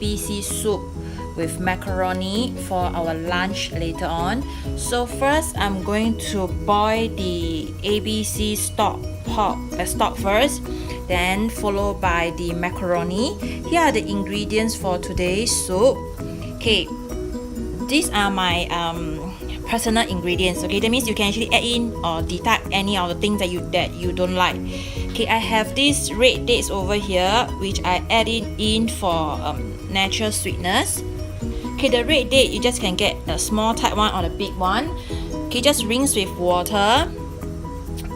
ABC soup with macaroni for our lunch later on. So first I'm going to boil the ABC stock first, then followed by the macaroni. Here are the ingredients for today's soup. Okay, these are my personal ingredients. Okay, that means you can actually add in or deduct any of the things that you don't like. Okay, I have these red dates over here, which I added in for natural sweetness. Okay, the red date you just can get a small type one or the big one. Okay, just rinse with water.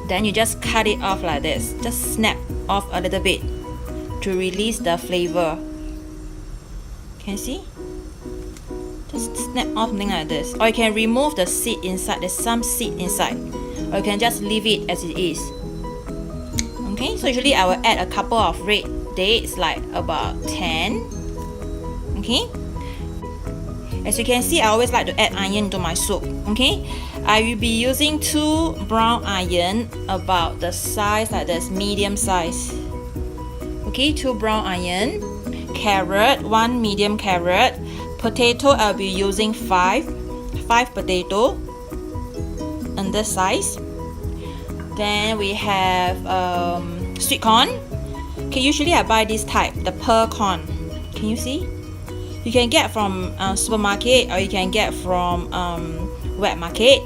Then you just cut it off like this. Just snap off a little bit to release the flavor. Can you see? Just snap off something like this. Or you can remove the seed inside. There's some seed inside. Or you can just leave it as it is. Okay, so usually I will add a couple of red dates, like about 10. Okay. As you can see, I always like to add onion to my soup. Okay, I will be using 2 brown onion, about the size like this, medium size. Okay, 2 brown onion, carrot, 1 medium carrot, potato. I'll be using 5 potato in this size. Then we have sweet corn. Okay, usually I buy this type, the pearl corn. Can you see? You can get from supermarket or you can get from wet market.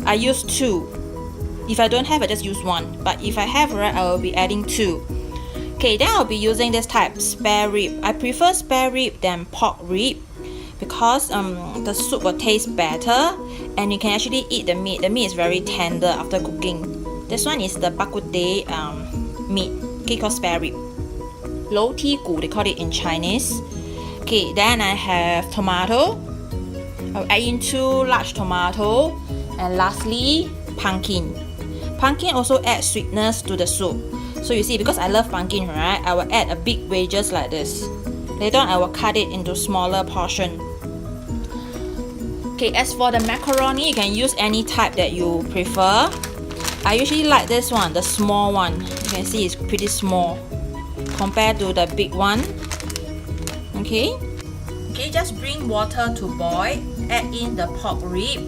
I use 2. If I don't have, I just use 1. But if I have, right, I will be adding 2. Okay, then I'll be using this type, spare rib. I prefer spare rib than pork rib because the soup will taste better and you can actually eat the meat. The meat is very tender after cooking. This one is the bak kut teh meat, okay, called spare rib. Lou ti gu, they call it in Chinese. Okay, then I have tomato. I'll add in 2 large tomato, and lastly pumpkin. Pumpkin also adds sweetness to the soup. So you see, because I love pumpkin, right, I will add a big wedges like this. Later on I will cut it into smaller portion. Okay, as for the macaroni, you can use any type that you prefer. I usually like this one, the small one. You can see it's pretty small compared to the big one. Okay, just bring water to boil, add in the pork rib.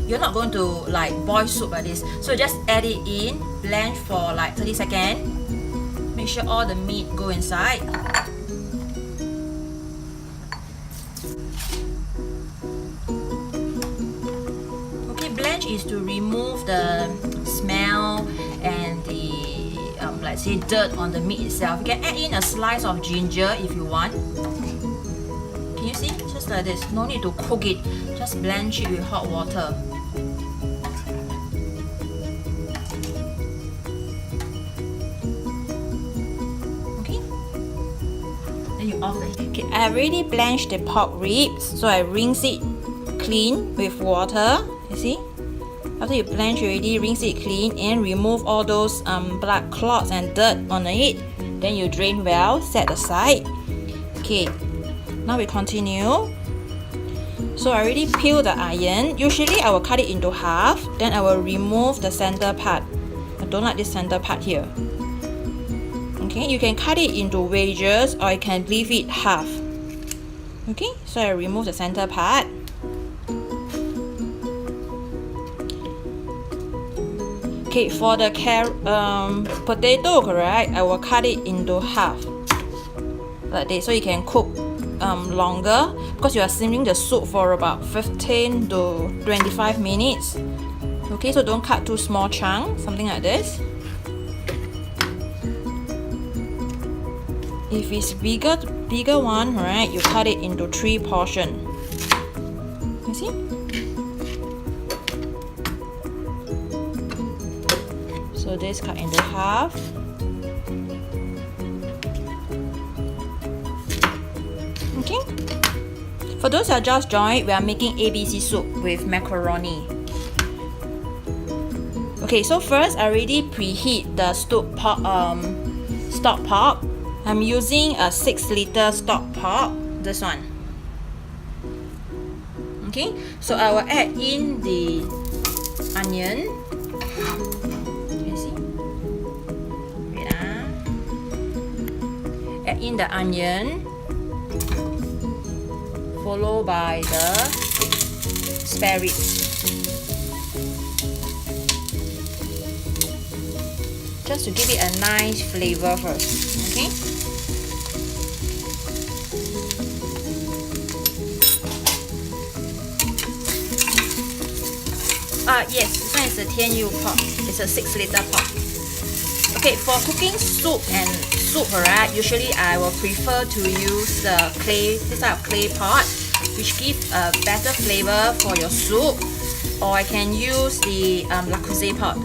You're not going to like boil soup like this, so just add it in, blanch for like 30 seconds. Make sure all the meat go inside. Okay, blanch is to remove the smell and the let's say dirt on the meat itself. You can add in a slice of ginger if you want. Can you see? Just like this. No need to cook it. Just blanch it with hot water. Okay. Then you off it. Okay, I already blanched the pork ribs, so I rinse it clean with water. You see? After you blanch already, rinse it clean and remove all those blood clots and dirt on it. Then you drain well, set aside. Okay. Now we continue. So I already peeled the onion. Usually I will cut it into half. Then I will remove the center part. I don't like this center part here. Okay, you can cut it into wedges or you can leave it half. Okay, so I remove the center part. Okay, for the potato, correct, I will cut it into half like this, so you can cook longer because you are simmering the soup for about 15 to 25 minutes. Okay, so don't cut too small chunks, something like this. If it's bigger one, right, you cut it into 3 portions. You see? So this cut into half. Okay. For those that just joined, we are making ABC soup with macaroni. Okay, so first I already preheat the stock pot. I'm using a 6-liter stock pot. This one. Okay, so I will add in the onion. You see? Wait, add in the onion. followed by the spare ribs. Just to give it a nice flavor first, okay? Yes, this one is a 10U pot. It's a 6-liter pot. Okay, for cooking soup, right, usually I will prefer to use the clay, this type of clay pot, which gives a better flavor for your soup. Or I can use the Le Creuset pot.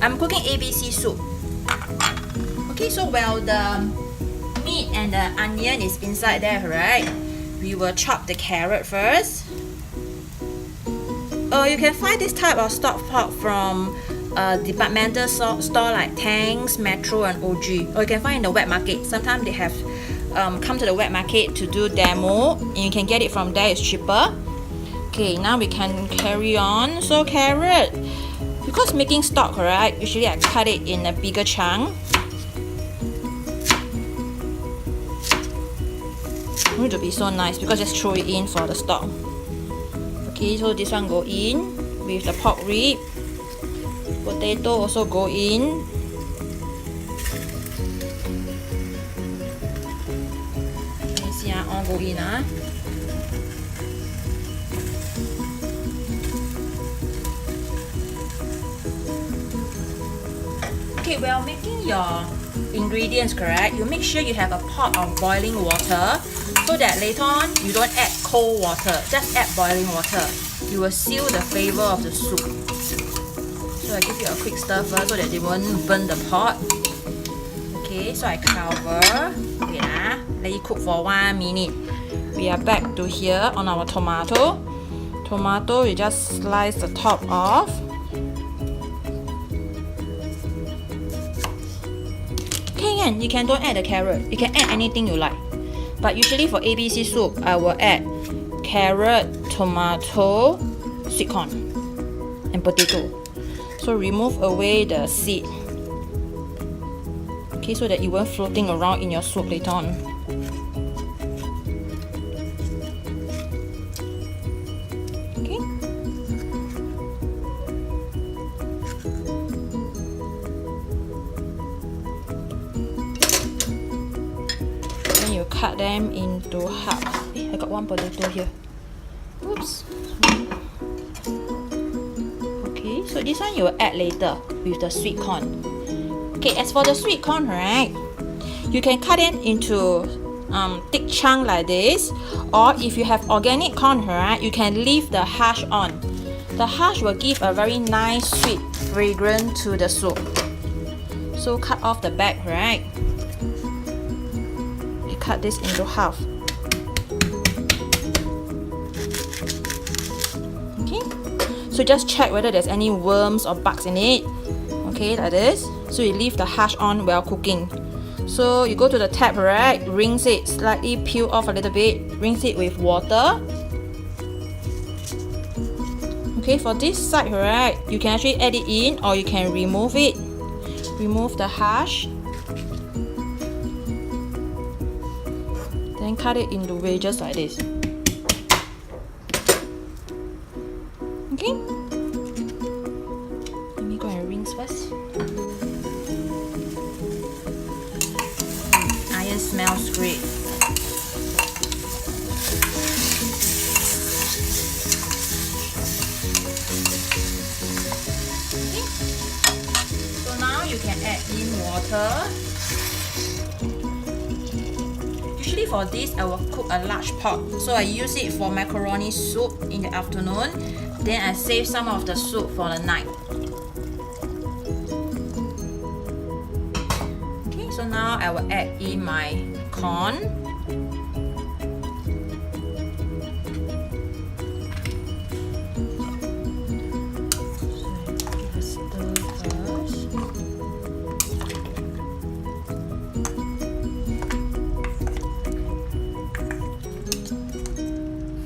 I'm cooking ABC soup. Okay, so while the meat and the onion is inside there, right, we will chop the carrot first. You can find this type of stock pot from departmental store like Tangs, Metro and OG. Or you can find in the wet market. Sometimes they have come to the wet market to do demo, and you can get it from there, it's cheaper. Okay, now we can carry on. So carrot, because making stock, right, usually I cut it in a bigger chunk. It need to be so nice because just throw it in for the stock. Okay, so this one go in with the pork rib. Potato also go in. You see, all go in. Okay, while making your ingredients, correct, you make sure you have a pot of boiling water so that later on you don't add cold water, just add boiling water. You will seal the flavor of the soup. So I give you a quick stir first so that they won't burn the pot. Okay, so I cover. Wait, let it cook for 1 minute. We are back to here on our tomato. Tomato, you just slice the top off. Okay, you can don't add the carrot. You can add anything you like. But usually for ABC soup, I will add carrot, tomato, sweet corn, and potato. So remove away the seed. Okay, so that it won't floating around in your soup later on. Okay. Then you cut them into half. I got one potato here. Oops. Okay, so this one you will add later with the sweet corn. Okay, as for the sweet corn, right, you can cut it into thick chunk like this, or if you have organic corn, right, you can leave the husk on. The husk will give a very nice sweet fragrance to the soup. So cut off the back, right? You cut this into half. So just check whether there's any worms or bugs in it. Okay, like this. So you leave the husk on while cooking. So you go to the tap, right? Rinse it, slightly peel off a little bit. Rinse it with water. Okay, for this side, right, you can actually add it in or you can remove it. Remove the husk. Then cut it into wedges like this. Okay, let me go and rinse first. Iron smells great. Okay, so now you can add in water. Usually for this, I will cook a large pot, so I use it for macaroni soup in the afternoon. Then I save some of the soup for the night. Okay, so now I will add in my corn. So give a stir first.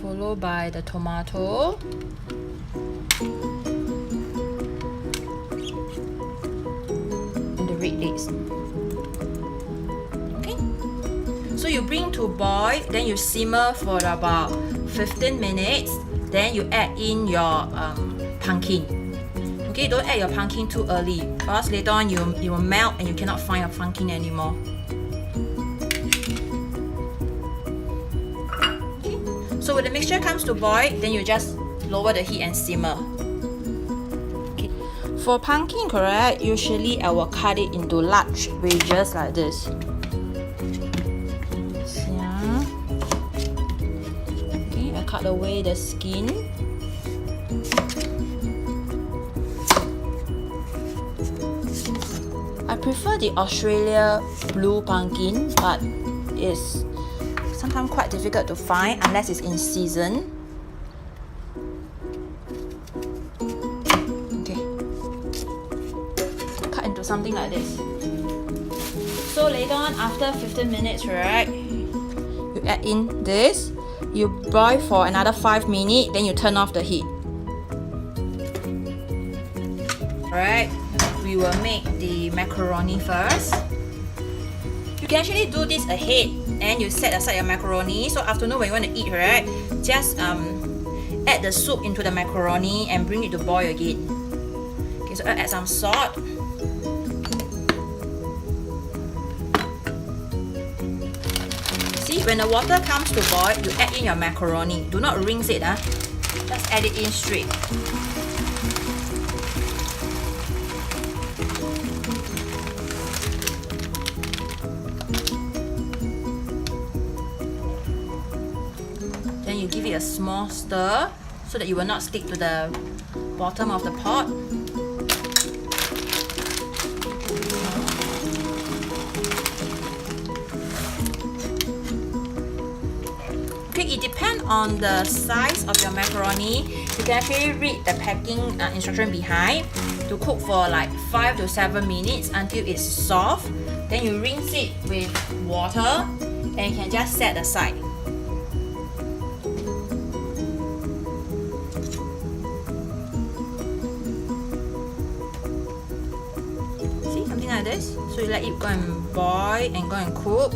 Followed by the tomato. Red dates. Okay, so So you bring to boil, then you simmer for about 15 minutes. Then you add in your pumpkin. Okay, don't add your pumpkin too early, because later on you will melt and you cannot find your pumpkin anymore. Okay. So when the mixture comes to boil, then you just lower the heat and simmer. Okay. For pumpkin, correct, usually I will cut it into large wedges like this. Cut away the skin. I prefer the Australia blue pumpkin, but it's sometimes quite difficult to find unless it's in season. Okay, cut into something like this. So later on, after 15 minutes, right, you add in this. You boil for another 5 minutes, then you turn off the heat. Alright, we will make the macaroni first. You can actually do this ahead and you set aside your macaroni. So afternoon when you want to eat, right, just add the soup into the macaroni and bring it to boil again. Okay, so I'll add some salt. See, when the water comes to boil, you add in your macaroni. Do not rinse it, just add it in straight. Then you give it a small stir so that you will not stick to the bottom of the pot. Okay, it depends on the size of your macaroni. You can actually read the packing instruction behind to cook for like 5 to 7 minutes until it's soft. Then you rinse it with water and you can just set aside. See, something like this. So you let it go and boil and go and cook.